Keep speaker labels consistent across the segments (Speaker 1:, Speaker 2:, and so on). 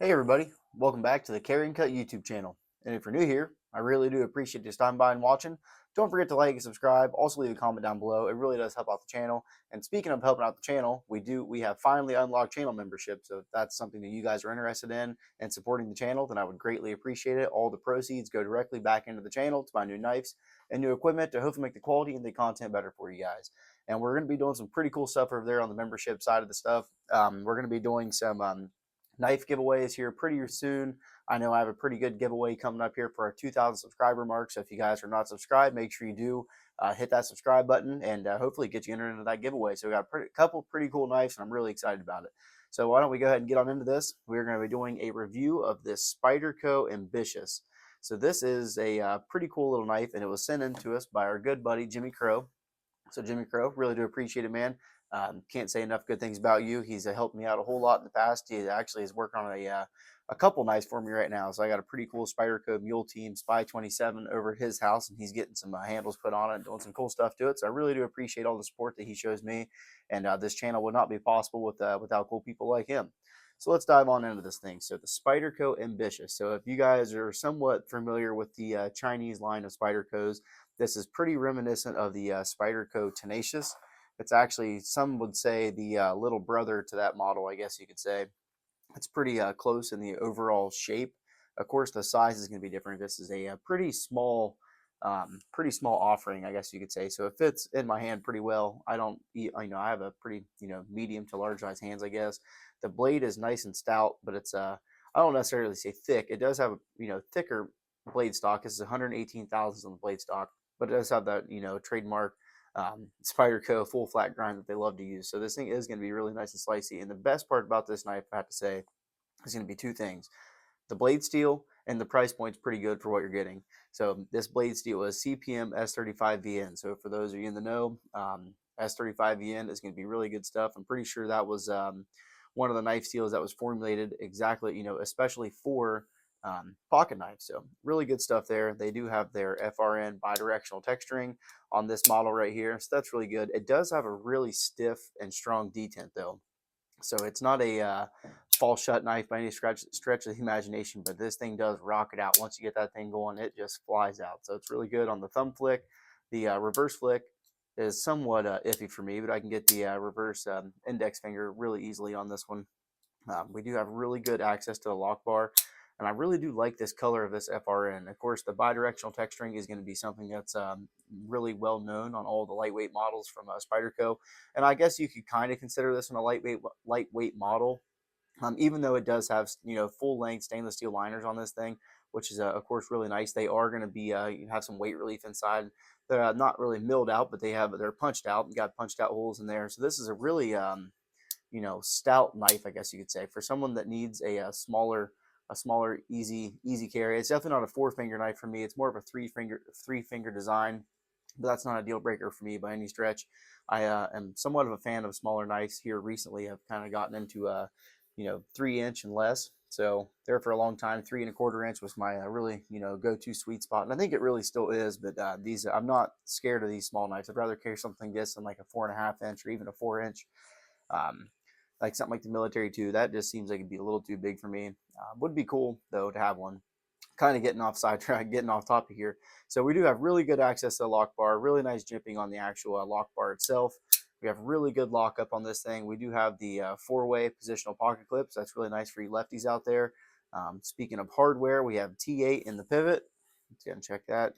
Speaker 1: Hey everybody, welcome back to the Carryandcut YouTube channel. And if you're new here, I really do appreciate you stopping by and watching. Don't forget to like and subscribe. Also leave a comment down below. It really does help out the channel. And speaking of helping out the channel, we have finally unlocked channel membership. So if that's something that you guys are interested in and supporting the channel, then I would greatly appreciate it. All the proceeds go directly back into the channel to buy new knives and new equipment to hopefully make the quality and the content better for you guys. And we're going to be doing some pretty cool stuff over there on the membership side of the stuff. We're going to be doing some knife giveaways here pretty soon. I know I have a pretty good giveaway coming up here for our 2,000 subscriber mark. So if you guys are not subscribed, make sure you do hit that subscribe button and hopefully get you entered into that giveaway. So we got a couple pretty cool knives and I'm really excited about it. So why don't we go ahead and get on into this? We're going to be doing a review of this Spyderco Ambitious. So this is a pretty cool little knife and it was sent in to us by our good buddy Jimmie Crowe. So Jimmie Crowe, really do appreciate it, man. Can't say enough good things about you. He's helped me out a whole lot in the past. He actually is working on a couple knives for me right now. So I got a pretty cool Spyderco Mule Team Spy 27 over at his house, and he's getting some handles put on it and doing some cool stuff to it. So I really do appreciate all the support that he shows me, and this channel would not be possible without cool people like him. So let's dive on into this thing. So the Spyderco Ambitious. So if you guys are somewhat familiar with the Chinese line of Spydercos, this is pretty reminiscent of the Spyderco Tenacious. It's actually, some would say, the little brother to that model, I guess you could say. It's pretty close in the overall shape. Of course, the size is going to be different. This is a pretty small offering, I guess you could say. So it fits in my hand pretty well. I don't eat, I have a pretty, medium to large size hands, I guess. The blade is nice and stout, but it's I don't necessarily say thick. It does have a, thicker blade stock. This is 118 thousandths on the blade stock, but it does have that, trademark Spyderco full flat grind that they love to use. So this thing is going to be really nice and slicey. And the best part about this knife, I have to say, is going to be two things: the blade steel and the price point's pretty good for what you're getting. So this blade steel is CPM s35vn. So for those of you in the know, s35vn is going to be really good stuff. I'm pretty sure that was one of the knife steels that was formulated exactly, especially for pocket knives. So really good stuff there. They do have their FRN bidirectional texturing on this model right here, so that's really good. It does have a really stiff and strong detent though, so it's not a fall shut knife by any stretch of the imagination, but this thing does rock it out. Once you get that thing going, it just flies out. So it's really good on the thumb flick. The reverse flick is somewhat iffy for me, but I can get the reverse index finger really easily on this one. We do have really good access to the lock bar, and I really do like this color of this FRN. Of course, the bidirectional texturing is going to be something that's really well known on all the lightweight models from Spyderco, and I guess you could kind of consider this one a lightweight model, even though it does have full length stainless steel liners on this thing, which is of course really nice. They are going to be have some weight relief inside. They're not really milled out, but they're punched out. You got punched out holes in there, so this is a really stout knife, I guess you could say, for someone that needs a smaller, easy carry. It's definitely not a 4-finger knife for me. It's more of a three finger design, but that's not a deal breaker for me by any stretch. I am somewhat of a fan of smaller knives here recently. I've kind of gotten into 3-inch and less. So there for a long time, 3 1/4 inch was my really go-to sweet spot, and I think it really still is. But I'm not scared of these small knives. I'd rather carry something this than like a 4.5 inch or even a 4-inch. Like something like the military too, that just seems like it'd be a little too big for me. Would be cool though to have one. Kind of getting off sidetrack, getting off topic here. So we do have really good access to the lock bar, really nice jimping on the actual lock bar itself. We have really good lockup on this thing. We do have the 4-way positional pocket clips. That's really nice for you lefties out there. Speaking of hardware, we have T8 in the pivot. Let's go and check that.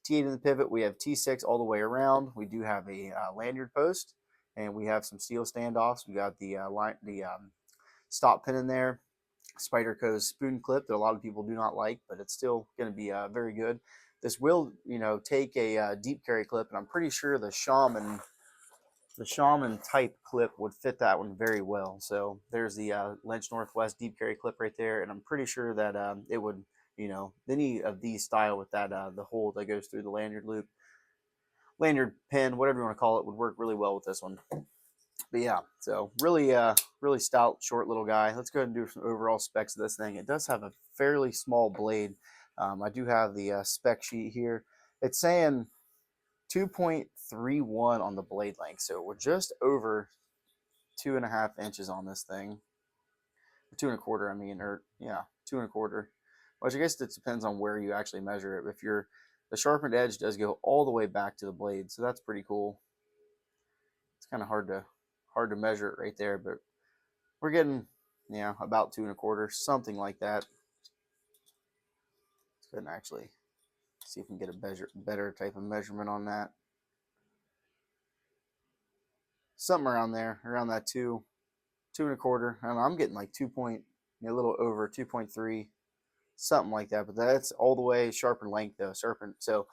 Speaker 1: T8 in the pivot. We have T6 all the way around. We do have a lanyard post, and we have some steel standoffs. We got the stop pin in there. Spyderco's spoon clip that a lot of people do not like, but it's still going to be very good. This will, take a deep carry clip, and I'm pretty sure the Shaman type clip would fit that one very well. So there's the Lynch Northwest deep carry clip right there, and I'm pretty sure that it would, any of these style with that the hole that goes through the lanyard loop, lanyard pin, whatever you want to call it, would work really well with this one. But yeah, so really stout, short little guy. Let's go ahead and do some overall specs of this thing. It does have a fairly small blade. I do have the spec sheet here. It's saying 2.31 on the blade length, so we're just over 2.5 inches on this thing. 2 1/4, I mean, or yeah, 2 1/4. Which I guess it depends on where you actually measure it. If you're, the sharpened edge does go all the way back to the blade, so that's pretty cool. It's kind of hard to measure it right there, but we're getting, yeah, about 2 1/4, something like that. Let's go ahead and actually see if we can get a better type of measurement on that. Something around there, around that 2 1/4. I don't know, I'm getting like 2 point, a little over 2.3, something like that. But that's all the way sharpened length though, sharpened. So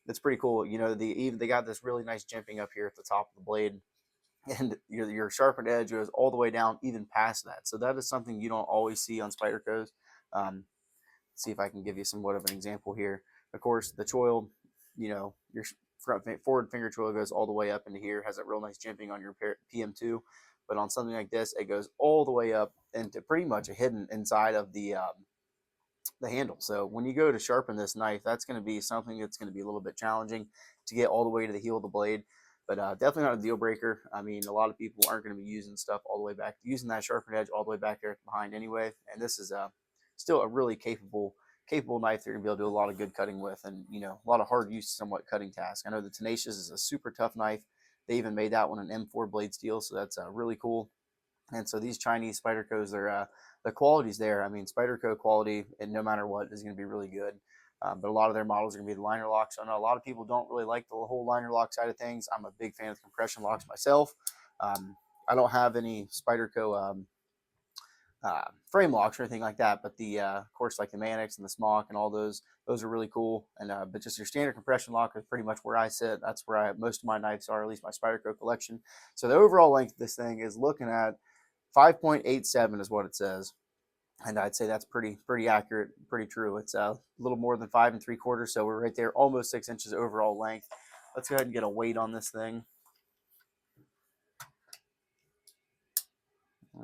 Speaker 1: it's pretty cool. You know, they got this really nice jimping up here at the top of the blade, and your sharpened edge goes all the way down, even past that. So that is something you don't always see on Spydercos. See if I can give you somewhat of an example here. Of course, the choil, you know, your forward finger choil goes all the way up into here, has that real nice jimping on your PM2. But on something like this, it goes all the way up into pretty much a hidden inside of the handle. So when you go to sharpen this knife, that's going to be something that's going to be a little bit challenging to get all the way to the heel of the blade. But definitely not a deal breaker. I mean, a lot of people aren't going to be using stuff all the way back, using that sharpened edge all the way back there behind anyway. And this is still a really capable knife they're going to be able to do a lot of good cutting with, and you know, a lot of hard use, somewhat cutting task. I know the Tenacious is a super tough knife. They even made that one an M4 blade steel, so that's really cool. And so these Chinese Spydercos, they're the quality's there. I mean, Spyderco quality, and no matter what, is going to be really good. But a lot of their models are going to be the liner locks. So I know a lot of people don't really like the whole liner lock side of things. I'm a big fan of the compression locks myself. I don't have any Spyderco frame locks or anything like that, but the of course, like the Mannix and the Smock and all those are really cool. And but just your standard compression lock is pretty much where I sit. That's where most of my knives are, at least my Spyderco collection. So the overall length of this thing is looking at 5.87 is what it says, and I'd say that's pretty accurate, pretty true. It's a little more than 5 3/4, so we're right there, almost 6 inches overall length. Let's go ahead and get a weight on this thing.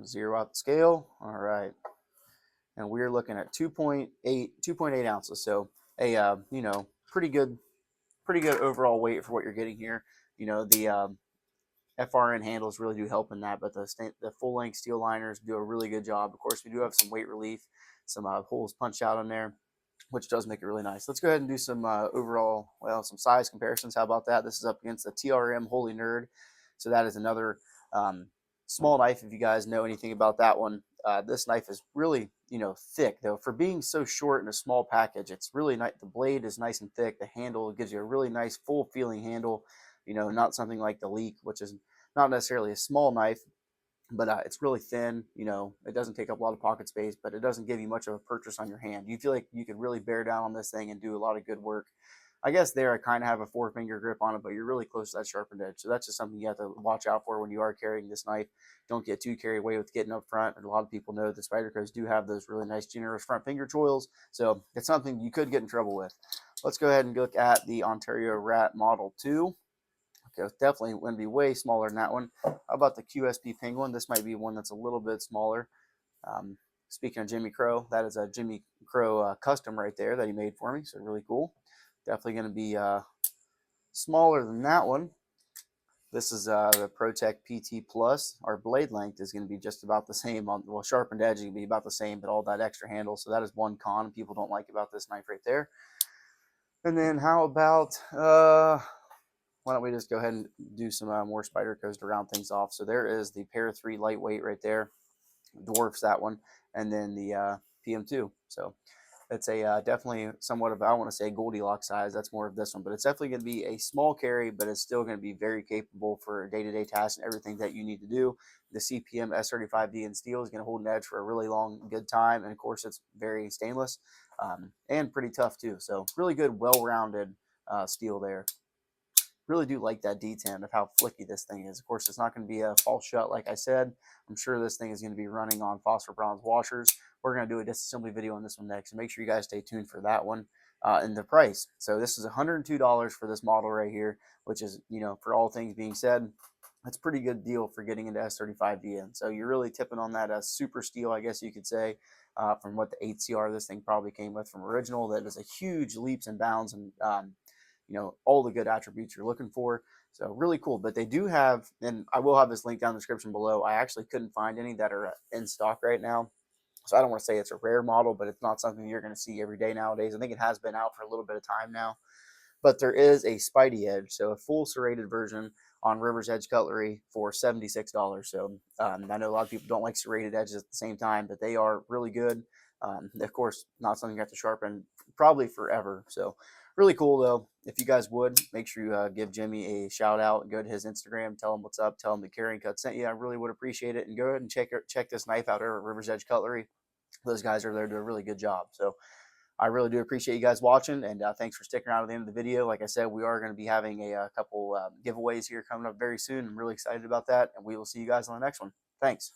Speaker 1: Zero out the scale. All right, and we're looking at 2.8 ounces. So a you know, pretty good overall weight for what you're getting here. You know, the FRN handles really do help in that, but the full length steel liners do a really good job. Of course, we do have some weight relief, some holes punched out on there, which does make it really nice. Let's go ahead and do some overall, well, some size comparisons. How about that? This is up against the TRM Holy Nerd. So that is another small knife. If you guys know anything about that one, this knife is really, you know, thick though. For being so short in a small package, it's really nice. The blade is nice and thick. The handle gives you a really nice full feeling handle. You know, not something like the Leak, which is not necessarily a small knife, but it's really thin. You know, it doesn't take up a lot of pocket space, but it doesn't give you much of a purchase on your hand. You feel like you could really bear down on this thing and do a lot of good work. I guess there I kind of have a 4-finger grip on it, but you're really close to that sharpened edge. So that's just something you have to watch out for when you are carrying this knife. Don't get too carried away with getting up front. And a lot of people know the Spydercos do have those really nice generous front finger choils. So it's something you could get in trouble with. Let's go ahead and look at the Ontario Rat Model 2. Okay, it's definitely going to be way smaller than that one. How about the QSP Penguin? This might be one that's a little bit smaller. Speaking of Jimmie Crowe, that is a Jimmie Crowe custom right there that he made for me. So really cool. Definitely going to be smaller than that one. This is the ProTech PT Plus. Our blade length is going to be just about the same. Well, sharpened edge is going to be about the same, but all that extra handle. So that is one con people don't like about this knife right there. And then how about why don't we just go ahead and do some more Spydercos to round things off. So there is the Para 3 lightweight right there, dwarfs that one, and then the PM2. So it's a definitely somewhat of, I don't want to say Goldilocks size, that's more of this one, but it's definitely going to be a small carry, but it's still going to be very capable for day-to-day tasks and everything that you need to do. The CPM s35vn steel is going to hold an edge for a really long, good time, and of course it's very stainless and pretty tough too. So really good, well-rounded steel there. Really do like that D10 of how flicky this thing is. Of course, it's not going to be a false shut, like I said. I'm sure this thing is going to be running on phosphor bronze washers. We're going to do a disassembly video on this one next, so make sure you guys stay tuned for that one. And the price. So this is $102 for this model right here, which is, you know, for all things being said, that's a pretty good deal for getting into S35VN. So you're really tipping on that super steel, I guess you could say, from what the 8CR this thing probably came with from original. That is a huge leaps and bounds and you know, all the good attributes you're looking for. So really cool. But they do have, and I will have this link down in the description below. I actually couldn't find any that are in stock right now. So I don't want to say it's a rare model, but it's not something you're going to see every day nowadays. I think it has been out for a little bit of time now. But there is a Spidey Edge, so a full serrated version on River's Edge cutlery for $76. So I know a lot of people don't like serrated edges at the same time, but they are really good. Of course, not something you have to sharpen probably forever. So really cool though. If you guys would, make sure you give Jimmy a shout out. Go to his Instagram, tell him what's up, tell him the Carryandcut sent you. I really would appreciate it. And go ahead and check this knife out over at River's Edge Cutlery. Those guys are there to do a really good job. So I really do appreciate you guys watching, and thanks for sticking around to the end of the video. Like I said, we are going to be having a couple giveaways here coming up very soon. I'm really excited about that, and we will see you guys on the next one. Thanks.